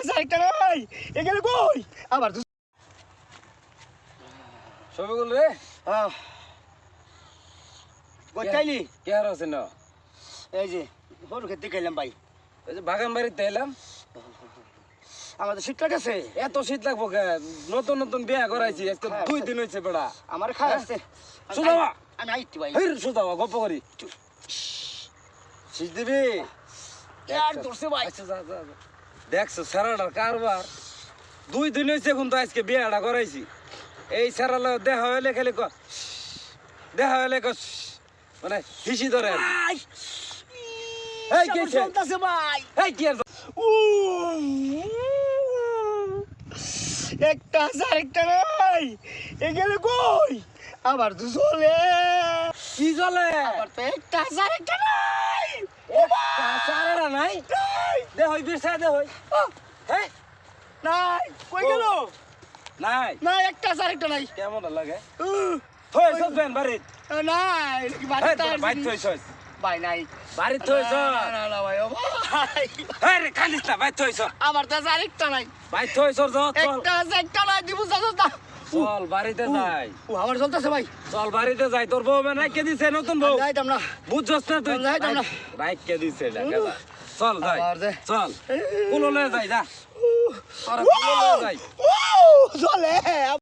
আছে একটা নাই এখানে কই আবার শফিকুল রে গোটাইলি কে আর আছে না এই যে গরু খেতে খাইলাম ভাই এই যে বাগান বাড়িতে এলাম আমাদের শীত কাটেছে এত শীত লাগবো কে নতুন নতুন বিয়া করাইছি আজকে 2 দিন হইছে বেড়া আমার খাই আসছে সুদামা আমি আইতি ভাই হেই সুদামা গপ্প করি শীত দিবি ইয়ার দর্শে ভাই আচ্ছা যা যা যা। দেখছো সারাটার কারবার 2 দিন হইছে কিন্তু আজকে বিয়াটা করাইছি এই সারাল দেখা হইলে খালি দেখা হইলে মানে হিসি ধরে আর কি। এই কে কে চলতেছে ভাই এই কি আর একটা আছে আরেকটা নাই এখানে কই আবার তো চলে কি চলে আবার তো একটা আছে আরেকটা নাই সারাটা নাই দে হই বিরসা দে হই হ্যাঁ নাই কই গেল নাই না একটা আছে আরেকটা নাই কেমন লাগে হই সব বেন বাড়ি নাই কি এই বাড়িতে বাইত হইছ ভাই নাই বাড়িতে হইছ না না না ভাই ও ভাই এই রে কান্দিস না বাইত হইছ আবার তো আছে আরেকটা নাই বাইত হইছ যা চল একটা আছে একটা নাই দিব দাদা চল বাড়িতে যাই ও আবার চলতেছে ভাই চল বাড়িতে যাই তোর বউ না কে দিছে নতুন বউ যাইতাম না বুঝছস না তুই যাইতাম না। বাইক কে দিছে টাকা চল যাই আবার দে। চল কুলো লয়ে যাই যা তোরা কুলো লয়ে যাই চলে